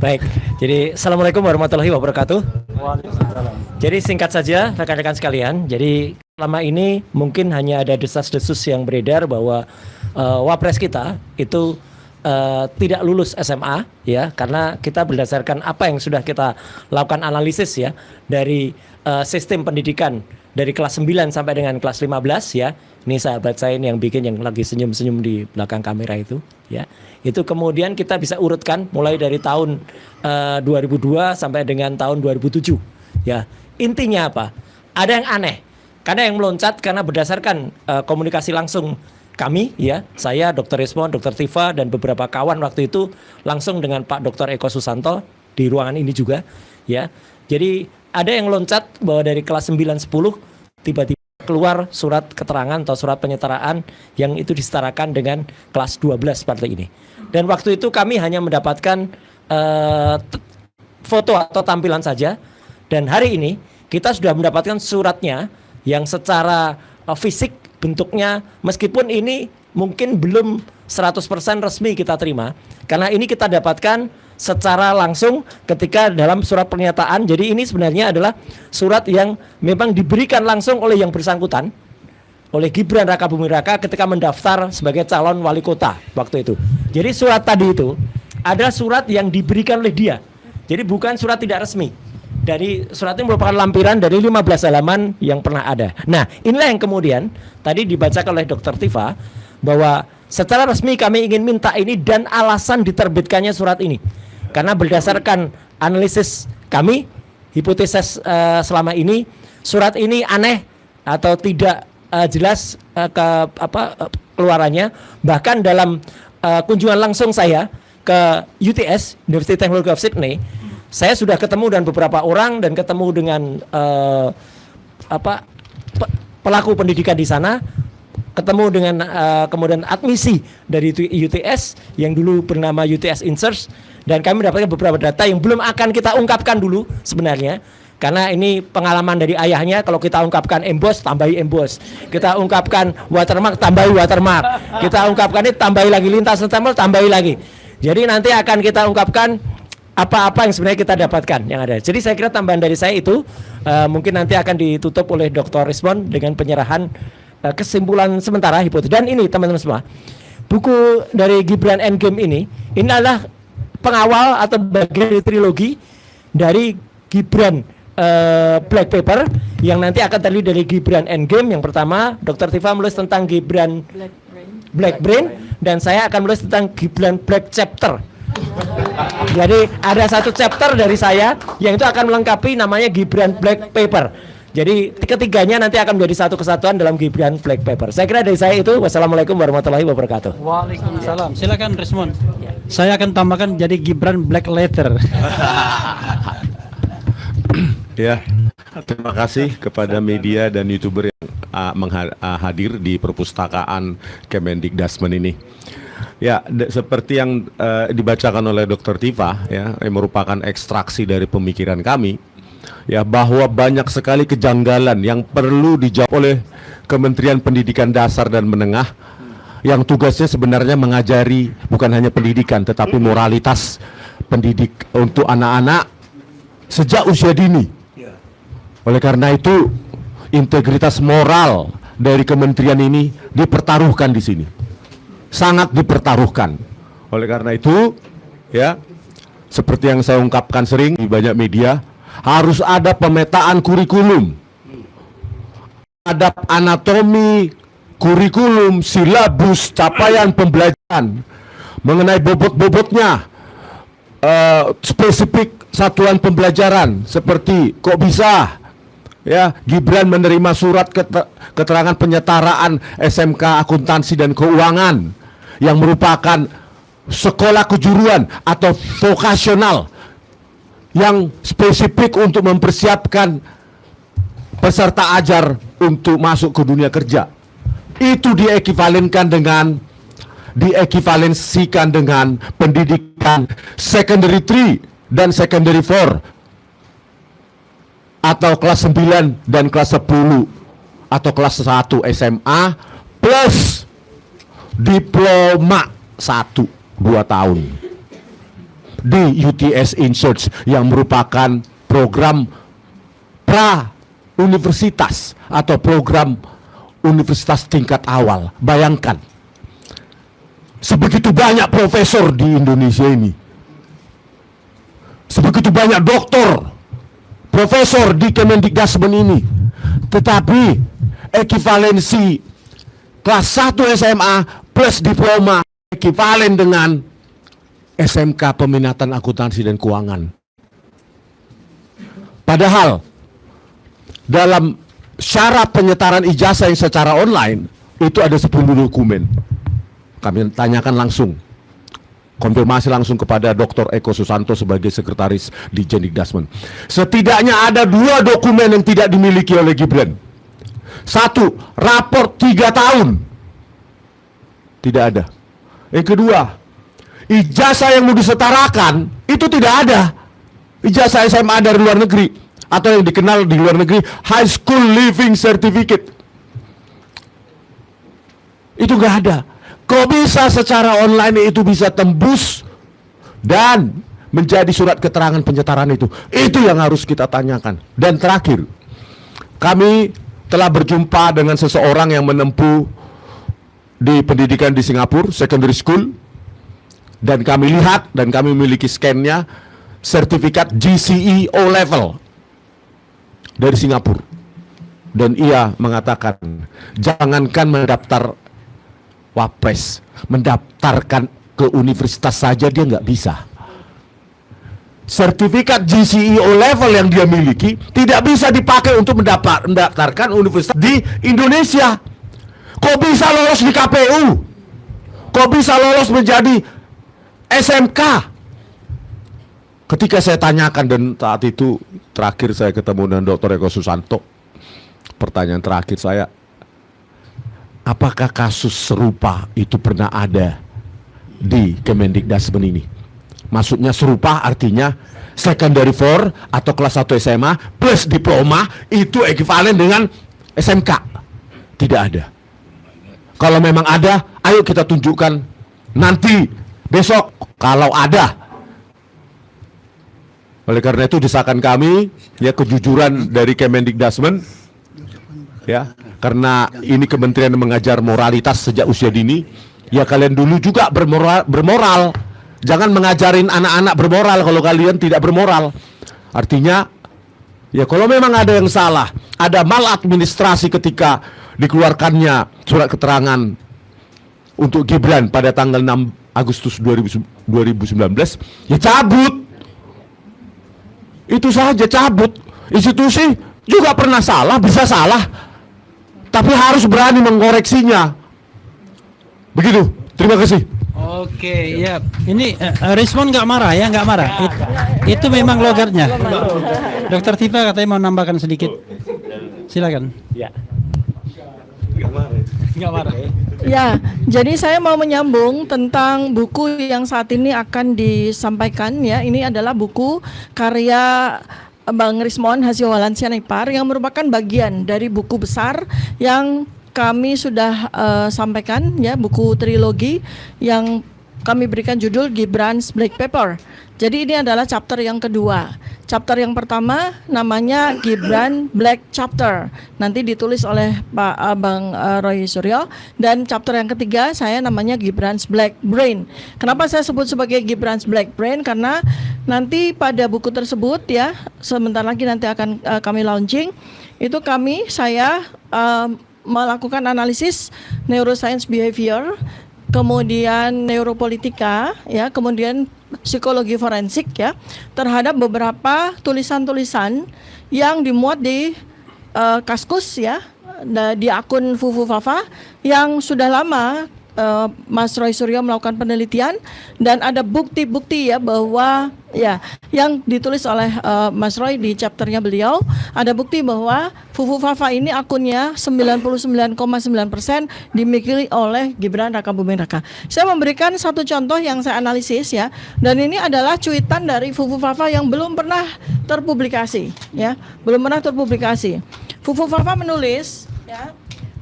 Baik, jadi Assalamualaikum warahmatullahi wabarakatuh. Waalaikumsalam. Jadi singkat saja rekan-rekan sekalian, jadi selama ini mungkin hanya ada desas-desus yang beredar bahwa Wapres kita itu tidak lulus SMA ya, karena kita berdasarkan apa yang sudah kita lakukan analisis ya dari sistem pendidikan dari kelas 9 sampai dengan kelas 15 ya. Ini sahabat saya ini yang bikin, yang lagi senyum-senyum di belakang kamera itu ya. Itu kemudian kita bisa urutkan mulai dari tahun 2002 sampai dengan tahun 2007 ya. Intinya apa? Ada yang aneh. Karena yang meloncat karena berdasarkan komunikasi langsung kami ya, saya Dr. Rismond, Dr. Tifa dan beberapa kawan waktu itu langsung dengan Pak Dr. Eko Susanto di ruangan ini juga ya. Jadi ada yang loncat bahwa dari kelas 9 10 tiba-tiba keluar surat keterangan atau surat penyetaraan yang itu disetarakan dengan kelas 12 seperti ini. Dan waktu itu kami hanya mendapatkan foto atau tampilan saja. Dan hari ini kita sudah mendapatkan suratnya yang secara fisik bentuknya, meskipun ini mungkin belum 100% resmi kita terima. Karena ini kita dapatkan secara langsung ketika dalam surat pernyataan. Jadi ini sebenarnya adalah surat yang memang diberikan langsung oleh yang bersangkutan, oleh Gibran Rakabuming Raka ketika mendaftar sebagai calon wali kota waktu itu. Jadi surat tadi itu adalah surat yang diberikan oleh dia. Jadi bukan surat tidak resmi. Dari surat ini merupakan lampiran dari 15 halaman yang pernah ada. Nah, inilah yang kemudian tadi dibacakan oleh Dr. Tifa bahwa secara resmi kami ingin minta ini dan alasan diterbitkannya surat ini. Karena berdasarkan analisis kami, hipotesis selama ini, surat ini aneh atau tidak jelas keluarannya. Bahkan dalam kunjungan langsung saya ke UTS, University Technology of Sydney, saya sudah ketemu dengan beberapa orang dan ketemu dengan pelaku pendidikan di sana, ketemu dengan kemudian admisi dari UTS yang dulu bernama UTS Inserts, dan kami mendapatkan beberapa data yang belum akan kita ungkapkan dulu sebenarnya. Karena ini pengalaman dari ayahnya, kalau kita ungkapkan emboss, tambahi emboss. Kita ungkapkan watermark, tambahi watermark. Kita ungkapkan ini, tambahi lagi lintas stempel, tambahi lagi. Jadi nanti akan kita ungkapkan apa-apa yang sebenarnya kita dapatkan yang ada. Jadi saya kira tambahan dari saya itu mungkin nanti akan ditutup oleh Dr. Rismond dengan penyerahan kesimpulan sementara hipotesis. Dan ini teman-teman semua, buku dari Gibran Endgame ini adalah pengawal atau bagian dari trilogi dari Gibran Black Paper yang nanti akan terdiri dari Gibran Endgame. Yang pertama Dr. Tifa menulis tentang Gibran Black Brain dan saya akan menulis tentang Gibran Black Chapter. Jadi ada satu chapter dari saya yang itu akan melengkapi namanya Gibran Black Paper. Jadi ketiganya nanti akan menjadi satu kesatuan dalam Gibran Black Paper. Saya kira dari saya itu. Wassalamualaikum warahmatullahi wabarakatuh. Waalaikumsalam. Silakan Rismond. Saya akan tambahkan jadi Gibran Black Letter. Ya, terima kasih kepada media dan YouTuber yang hadir di perpustakaan Kemendikdasmen ini. Ya, seperti yang dibacakan oleh Dr. Tifa ya, yang merupakan ekstraksi dari pemikiran kami ya, bahwa banyak sekali kejanggalan yang perlu dijawab oleh Kementerian Pendidikan Dasar dan Menengah yang tugasnya sebenarnya mengajari bukan hanya pendidikan tetapi moralitas pendidik untuk anak-anak sejak usia dini. Oleh karena itu integritas moral dari kementerian ini dipertaruhkan di sini. Sangat dipertaruhkan. Oleh karena itu, ya, seperti yang saya ungkapkan sering di banyak media, harus ada pemetaan kurikulum, ada anatomi kurikulum, silabus, capaian pembelajaran mengenai bobot-bobotnya, spesifik satuan pembelajaran seperti kok bisa ya Gibran menerima surat keterangan penyetaraan SMK Akuntansi dan Keuangan yang merupakan sekolah kejuruan atau vokasional yang spesifik untuk mempersiapkan peserta ajar untuk masuk ke dunia kerja. Itu diekivalensikan dengan pendidikan secondary 3 dan secondary 4 atau kelas 9 dan kelas 10 atau kelas 1 SMA plus diploma 1 2 tahun. di UTS InSearch yang merupakan program pra-universitas atau program universitas tingkat awal. Bayangkan, sebegitu banyak profesor di Indonesia ini, sebegitu banyak doktor, profesor di Kemendikdasmen ini, tetapi ekivalensi kelas 1 SMA plus diploma ekivalen dengan SMK Peminatan Akuntansi dan Keuangan. Padahal dalam syarat penyetaran ijazah yang secara online itu ada 10 dokumen. Kami tanyakan langsung, konfirmasi langsung kepada Dr. Eko Susanto sebagai sekretaris di Jendikdasmen. Setidaknya ada 2 dokumen yang tidak dimiliki oleh Gibran. 1, raport 3 tahun. Tidak ada. Yang kedua, ijazah yang mau disetarakan itu tidak ada. Ijazah SMA dari luar negeri atau yang dikenal di luar negeri High School Living Certificate. Itu nggak ada. Kok bisa secara online itu bisa tembus dan menjadi surat keterangan penyetaran itu? Itu yang harus kita tanyakan. Dan terakhir, kami telah berjumpa dengan seseorang yang menempuh di pendidikan di Singapura, secondary school, dan kami lihat dan kami memiliki scan-nya, sertifikat GCE O level dari Singapura. Dan ia mengatakan, jangankan mendaftar Wapres, mendaftarkan ke universitas saja dia nggak bisa. Sertifikat GCE O level yang dia miliki tidak bisa dipakai untuk mendaftarkan universitas di Indonesia. Kok bisa lolos di KPU? Kok bisa lolos menjadi SMK? Ketika saya tanyakan, dan saat itu terakhir saya ketemu dengan Dr. Eko Susanto, pertanyaan terakhir saya, apakah kasus serupa itu pernah ada di Kemendikdasmen ini? Maksudnya serupa artinya secondary 4 atau kelas 1 SMA plus diploma itu ekivalen dengan SMK. Tidak ada. Kalau memang ada, ayo kita tunjukkan nanti, besok, kalau ada. Oleh karena itu desakan kami, ya, kejujuran dari Kemendikdasmen, ya, karena ini kementerian yang mengajar moralitas sejak usia dini, ya kalian dulu juga bermoral. Jangan mengajarin anak-anak bermoral kalau kalian tidak bermoral. Artinya, ya kalau memang ada yang salah, ada maladministrasi ketika dikeluarkannya surat keterangan untuk Gibran pada tanggal 6 Agustus 2019, ya cabut. Itu saja, cabut. Institusi juga pernah salah, bisa salah, tapi harus berani mengoreksinya. Begitu, terima kasih. Oke, ya. Ini respon nggak marah ya, nggak marah. Itu memang logatnya. Dokter Tifa katanya mau nambahkan sedikit. Silakan. Ya. Nggak marah. Ya, jadi saya mau menyambung tentang buku yang saat ini akan disampaikan, ya. Ini adalah buku karya Bang Rismon Hasyowalansyah Nipar yang merupakan bagian dari buku besar yang kami sudah sampaikan, ya, buku trilogi yang kami berikan judul Gibran's Black Paper. Jadi ini adalah chapter yang kedua. Chapter yang pertama namanya Gibran Black Chapter. Nanti ditulis oleh Pak Bang Roy Suryo. Dan chapter yang ketiga saya namanya Gibran's Black Brain. Kenapa saya sebut sebagai Gibran's Black Brain? Karena nanti pada buku tersebut, ya, sebentar lagi nanti akan kami launching. Itu saya melakukan analisis neuroscience behavior, kemudian neuropolitika, ya, kemudian psikologi forensik, ya, terhadap beberapa tulisan-tulisan yang dimuat di Kaskus, ya, di akun Fufu Fafa yang sudah lama Mas Roy Suryo melakukan penelitian, dan ada bukti-bukti, ya, bahwa, ya, yang ditulis oleh Mas Roy di chapternya beliau, ada bukti bahwa Fufu Fafa ini akunnya 99,9% dimiliki oleh Gibran Raka Buming Raka. Saya memberikan satu contoh yang saya analisis, ya, dan ini adalah cuitan dari Fufu Fafa yang belum pernah terpublikasi, ya, belum pernah terpublikasi. Fufu Fafa menulis, ya,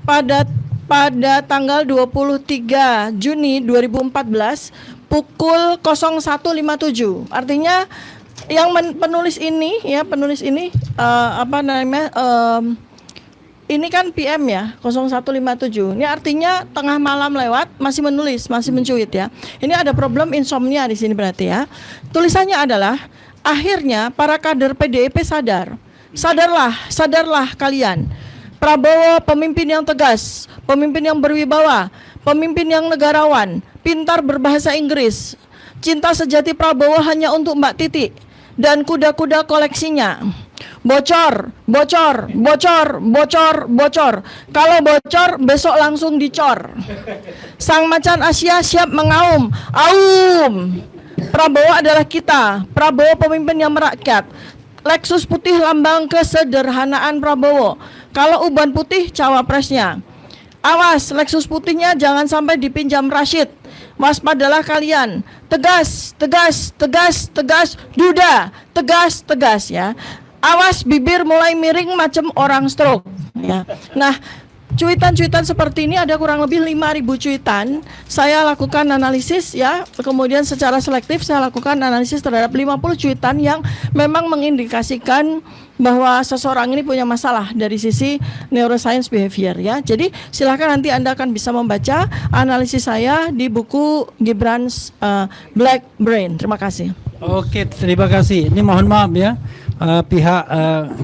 pada pada tanggal 23 Juni 2014 pukul 01.57. Artinya yang penulis ini ini kan PM ya 0157. Ini artinya tengah malam lewat masih menulis, masih mencuit ya. Ini ada problem insomnia di sini berarti ya. Tulisannya adalah akhirnya para kader PDIP sadar. Sadarlah kalian. Prabowo pemimpin yang tegas, pemimpin yang berwibawa, pemimpin yang negarawan, pintar berbahasa Inggris. Cinta sejati Prabowo hanya untuk Mbak Titi dan kuda-kuda koleksinya. Bocor. Kalau bocor, besok langsung dicor. Sang macan Asia siap mengaum. Aum. Prabowo adalah kita. Prabowo pemimpin yang merakyat. Lexus putih lambang kesederhanaan Prabowo. Kalau uban putih, cawapresnya. Awas, Lexus putihnya jangan sampai dipinjam Rashid. Waspadalah kalian. Tegas. Duda. Tegas ya. Awas bibir mulai miring macam orang stroke ya. Nah, cuitan-cuitan seperti ini ada kurang lebih 5.000 cuitan. Saya lakukan analisis ya, kemudian secara selektif saya lakukan analisis terhadap 50 cuitan yang memang mengindikasikan bahwa seseorang ini punya masalah dari sisi neuroscience behavior ya. Jadi silakan nanti Anda akan bisa membaca analisis saya di buku Gibran's Black Brain. Terima kasih. Oke, terima kasih. Ini mohon maaf ya. Pihak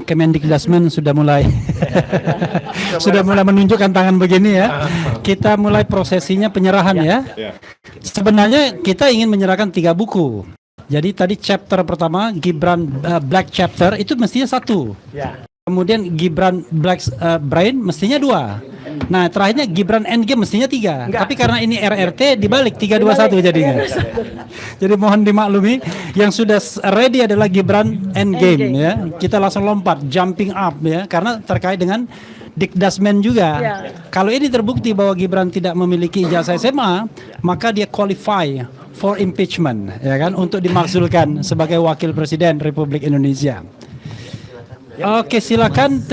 Kemendikdasmen sudah mulai menunjukkan tangan begini ya. Kita mulai prosesinya penyerahan ya. Sebenarnya kita ingin menyerahkan 3 buku. Jadi tadi chapter pertama Gibran Black Chapter itu mestinya 1. Kemudian Gibran Black Brain mestinya 2. Nah terakhirnya Gibran Endgame mestinya 3. Tapi karena ini RRT dibalik 321 jadinya. Jadi mohon dimaklumi, yang sudah ready adalah Gibran Endgame ya. Kita langsung lompat, jumping up ya, karena terkait dengan Dikdasmen juga. Kalau ini terbukti bahwa Gibran tidak memiliki ijazah SMA, maka dia qualify for impeachment ya kan, untuk dimakzulkan sebagai wakil presiden Republik Indonesia. Oke, silakan.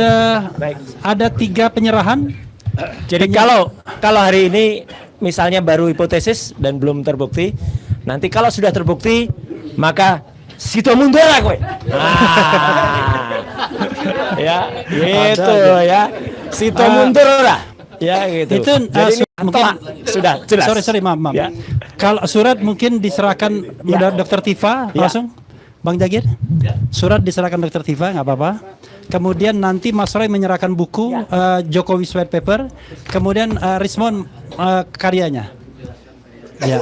Ada 3 penyerahan. Jadi kalau hari ini misalnya baru hipotesis dan belum terbukti, nanti kalau sudah terbukti maka situ mundur lah kowe. Ya, gitu ya. Situ mundur lah. Ya gitu. Itu jadi ini mungkin sudah jelas. Sorry maaf. Ya. Kalau surat mungkin diserahkan Dr. Tifa langsung. Bang Jagir, surat diserahkan Dr. Tifa, nggak apa-apa. Kemudian nanti Mas Roy menyerahkan buku Jokowi White Paper. Kemudian Rismon karyanya. Ya.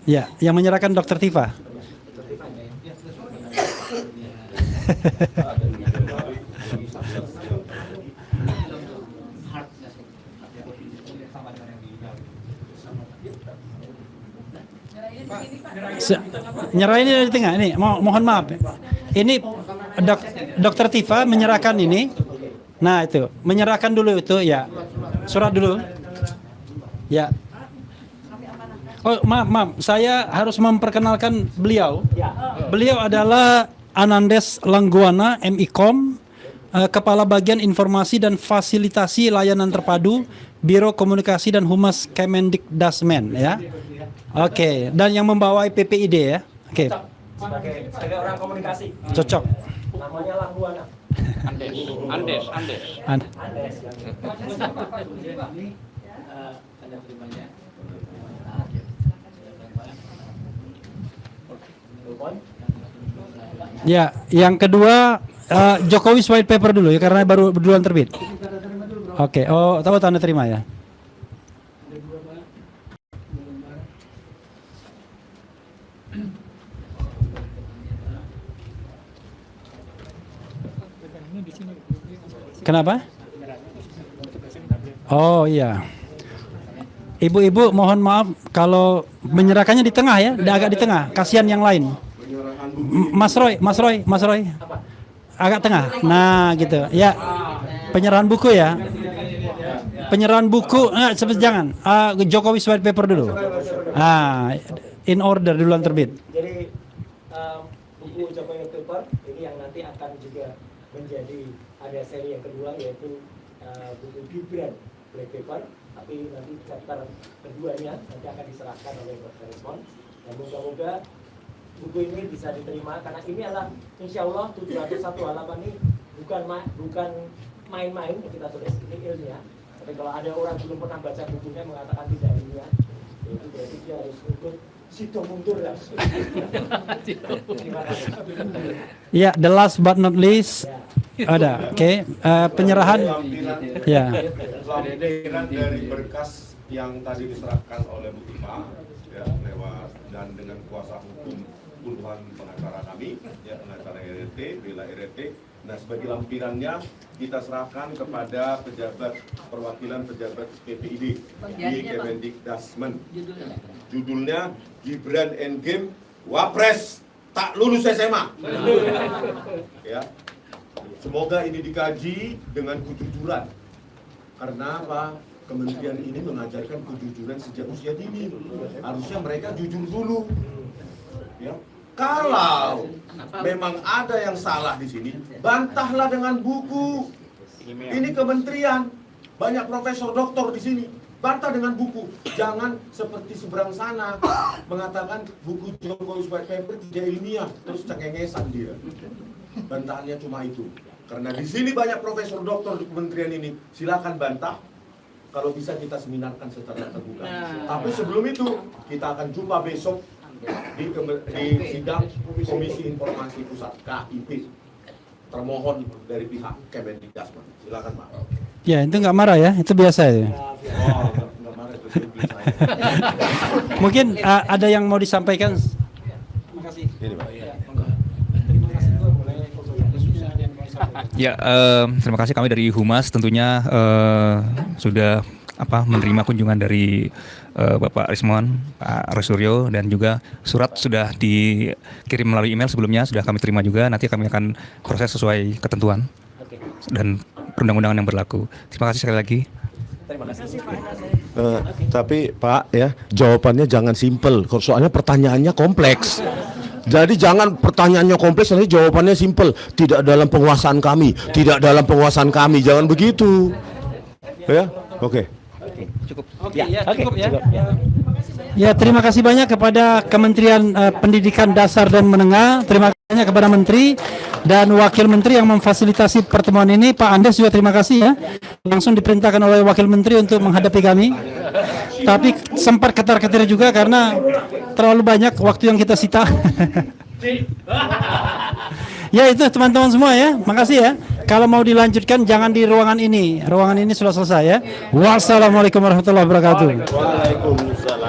Ya, yang menyerahkan Dr. Tifa. Nyerahin di tengah ini. Mohon maaf. Ini Dr. Tifa menyerahkan ini. Nah itu, menyerahkan dulu itu ya. Surat dulu. Ya. Oh maaf. Saya harus memperkenalkan beliau. Beliau adalah Anandes Langguana, MIKOM, Kepala Bagian Informasi dan Fasilitasi Layanan Terpadu, Biro Komunikasi dan Humas Kemendikdasmen ya. Oke, dan yang membawai PPID ya. Oke. Sebagai orang komunikasi. Cocok. Namanya Langguana. Andes. Ya, yang kedua Jokowi White Paper dulu ya, karena baru duluan terbit. Oke, tahu tanda terima ya. Kenapa? Oh iya. Ibu-ibu mohon maaf kalau menyerahkannya di tengah ya, agak di tengah. Kasihan yang lain. Mas Roy. Agak tengah. Nah, gitu. Ya. Penyerahan buku ya. Penyerahan buku jangan. Jokowi White Paper dulu. In order duluan terbit. Jadi buku Jokowi White Paper ini yang nanti akan juga menjadi ada seri yang kedua yaitu buku Gibran Black Paper, tapi nanti chapter keduanya nanti akan diserahkan oleh Dr. Resmond, dan moga-moga buku ini bisa diterima karena ini adalah insya Allah 701 halaman ini bukan main-main yang kita tulis, ini ilmiah. Tapi kalau ada orang belum pernah baca bukunya mengatakan tidak ilmiah, itu berarti dia harus ikut situ mundur ya. Terima kasih. Ya, the last but not least ada, oke, penyerahan. Ya. Lampiran dari berkas yang tadi diserahkan oleh Bu Tima, ya, lewat dan dengan kuasa hukum puluhan pengacara kami, ya, pengacara RRT, bela RRT. Nah, sebagai lampirannya kita serahkan kepada pejabat perwakilan pejabat PPID di Kemendikdasmen. Judulnya Gibran Endgame Wapres tak lulus SMA. Ya. Semoga ini dikaji dengan kejujuran. Karena apa? Kementerian ini mengajarkan kejujuran sejak usia dini. Harusnya mereka jujur dulu. Ya. Kalau memang ada yang salah di sini, bantahlah dengan buku. Ini kementerian, banyak profesor doktor di sini. Bantah dengan buku. Jangan seperti seberang sana mengatakan buku Jokowi White Paper tidak ilmiah, terus cengengesan dia. Bantahannya cuma itu. Karena di sini banyak profesor doktor di kementerian ini. Silakan bantah. Kalau bisa kita seminarkan secara terbuka. Tapi sebelum itu kita akan jumpa besok di sidang Komisi Informasi Pusat KIP, termohon dari pihak Kemendikdasmen. Silakan Pak. Ya, itu nggak marah ya, itu biasa ya. Oh, nggak marah itu saya. Mungkin ada yang mau disampaikan. Ini Pak. Ya, terima kasih, kami dari Humas tentunya sudah menerima kunjungan dari Bapak Resmond, Pak Rosuryo, dan juga surat sudah dikirim melalui email sebelumnya, sudah kami terima juga. Nanti kami akan proses sesuai ketentuan dan perundang-undangan yang berlaku. Terima kasih sekali lagi. Terima kasih. Tapi Pak ya, jawabannya jangan simpel, soalnya pertanyaannya kompleks. Jadi jangan pertanyaannya kompleks, nanti jawabannya simpel. Tidak dalam penguasaan kami, tidak dalam penguasaan kami, jangan begitu. Ya, oke. Cukup ya. Ya, terima kasih banyak kepada Kementerian Pendidikan Dasar dan Menengah. Terima kasih banyak kepada Menteri dan Wakil Menteri yang memfasilitasi pertemuan ini. Pak Andes juga terima kasih ya. Langsung diperintahkan oleh Wakil Menteri untuk menghadapi kami. Tapi sempat ketar-ketir juga karena terlalu banyak waktu yang kita sita. Ya, itu teman-teman semua ya. Makasih ya. Kalau mau dilanjutkan jangan di ruangan ini. Ruangan ini sudah selesai ya. Wassalamualaikum warahmatullahi wabarakatuh. Waalaikumsalam.